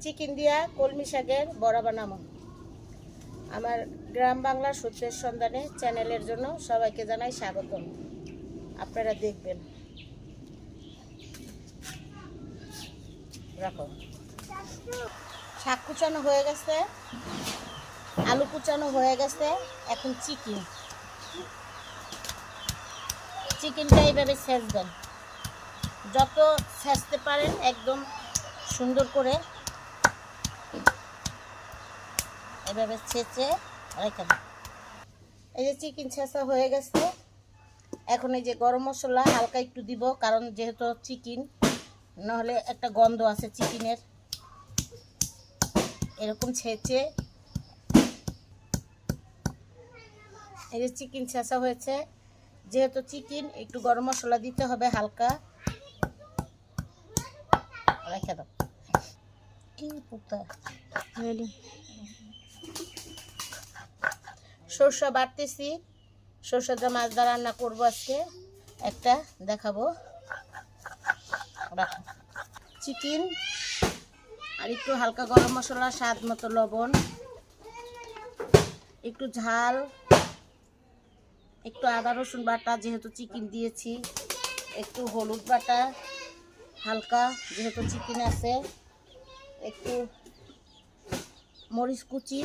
Chicken দিয়া কলমি শাকের বড়া বানাবো। আমার গ্রাম বাংলা সূত্রের সন্ধানে চ্যানেলের জন্য সবাইকে জানাই স্বাগতম। আপনারা দেখবেন। রাখো। শাক কুচানো হয়ে গেছে, আলু কুচানো হয়ে গেছে, এখন চিকেনটা এইভাবে ছেঁচবেন, যত ছেঁচতে পারেন একদম সুন্দর করে এভাবে ছেঁচে রেখে দেন। এই যে চিকেন ছেঁচা হয়ে গেছে, এখন এই যে গরম মশলা হালকা একটু দিব, কারণ যেহেতু চিকেন, নাহলে একটা গন্ধ আছে চিকেনের। এরকম ছেঁচে এই যে চিকেন ছেঁচা হয়েছে, যেহেতু চিকেন একটু গরম মশলা দিতে হবে হালকা। রেখে দাও। কি পুতা সরষা বাটতেছি, সরষা দিয়ে মাছ দিয়ে রান্না করবো আজকে, একটা দেখাবো। চিকেন আর একটু হালকা গরম মশলা, স্বাদ মতো লবণ, একটু ঝাল, একটু আদা রসুন বাটা যেহেতু চিকেন দিয়েছি, একটু হলুদ বাটা হালকা যেহেতু চিকেন আছে, একটু মরিচ কুচি,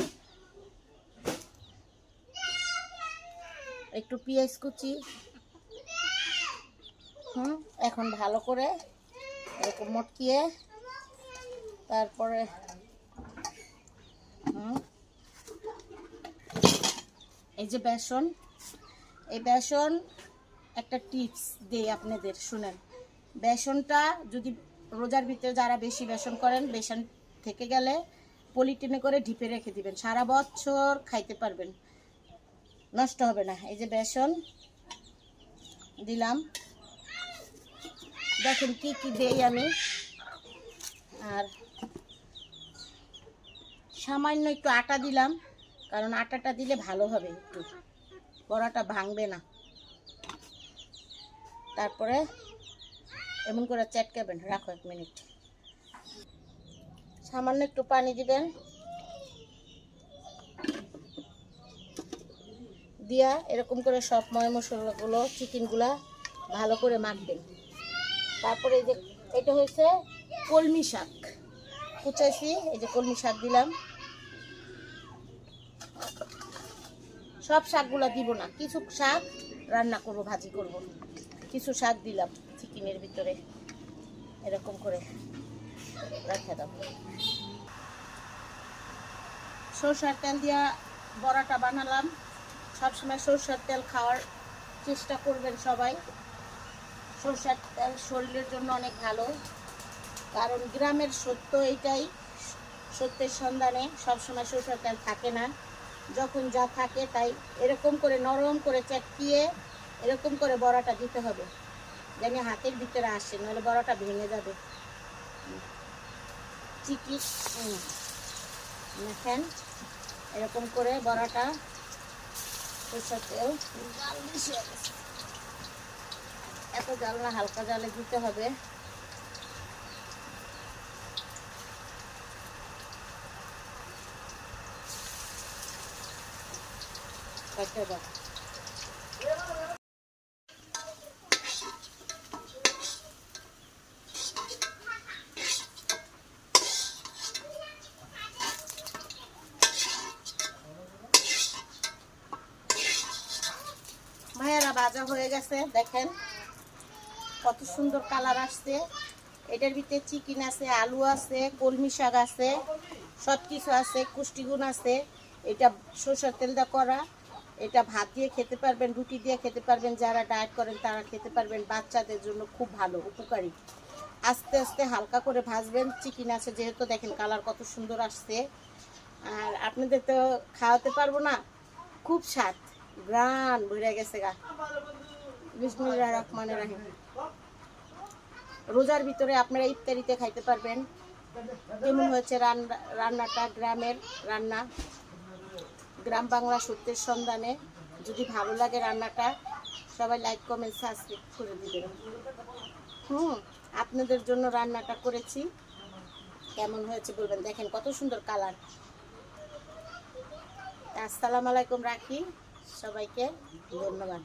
একটু পেঁয়াজ কুচি। এখন ভালো করে এরকম মটকিয়ে তারপরে এই যে বেসন, এই বেসন একটা টিপস দিই আপনাদের, শুনেন। বেসনটা যদি রোজার ভিতরে যারা বেশি বেসন করেন, বেসন থেকে গেলে পলিটিনে করে ঢিপে রেখে দিবেন, সারা বছর খাইতে পারবেন, নষ্ট হবে না। এই যে বেসন দিলাম, দেখেন কি কি দেই আমি। আর সামান্য একটু আটা দিলাম, কারণ আটাটা দিলে ভালো হবে, একটু বড়াটা ভাঙবে না। তারপরে এমন করে চেটকাবেন, রাখো 1 মিনিট। সামান্য একটু পানি দিবেন, দিয়া এরকম করে সব ময় মশলাগুলো চিকেনগুলা ভালো করে মাখবেন। তারপরে এই যে এটা হয়েছে কলমি শাক কুচাইছি, এই যে কলমি শাক দিলাম। সব শাকগুলা দিব না, কিছু শাক রান্না করব, ভাজি করব, কিছু শাক দিলাম চিকেনের ভিতরে। এরকম করে রেখে দাও। সরষের তেল দিয়া বড়াটা বানালাম। সবসময় সরষের তেল খাওয়ার চেষ্টা করবেন সবাই। সরষের তেল শরীরের জন্য অনেক ভালো, কারণ গ্রামের সত্য এইটাই, সত্যের সন্ধানে সবসময় সরষের তেল থাকে না, যখন যা থাকে তাই এরকম করে নরম করে চেটকিয়ে এরকম করে বড়াটা দিতে হবে, যেন হাতের ভিতরে আসে, নাহলে বড়াটা ভেঙে যাবে। চিকেন দেখেন এরকম করে বড়াটা সরষের তেল, জাল বেশি হয়ে গেছে, এত জাল না, হালকা জালে দিতে হবে। ভাইয়ারা ভাজা হয়ে গেছে, দেখেন কত সুন্দর কালার আসছে। এটার ভিতরে চিকেন আছে, আলু আছে, কলমি শাক আছে, সব কিছু আছে, পুষ্টিগুণ আছে। এটা সরষের তেল দিয়ে করা, এটা ভাত দিয়ে খেতে পারবেন, রুটি দিয়ে খেতে পারবেন, যারা ডায়েট করেন তারা খেতে পারবেন, বাচ্চাদের জন্য খুব ভালো, উপকারী। আস্তে আস্তে হালকা করে ভাজবেন, চিকেন আছে যেহেতু, দেখেন কালার কত সুন্দর আসছে। আর আপনাদের তো খাওয়াতে পারবো না, খুব স্বাদ, গ্রান ভরে গেছে গা। বিসমিল্লাহির রহমানির রহিম। রোজার ভিতরে আপনারা ইফতারিতে খাইতে পারবেন। কেমন হয়েছে রান্নাটা, গ্রামের রান্না, গ্রাম বাংলা সত্যের সন্ধানে। যদি ভালো লাগে রান্নাটা, সবাই লাইক কমেন্ট সাবস্ক্রাইব করে দিবেন। আপনাদের জন্য রান্নাটা করেছি, কেমন হয়েছে বলবেন। দেখেন কত সুন্দর কালার। আসসালামু আলাইকুম, রাখি, সবাইকে ধন্যবাদ।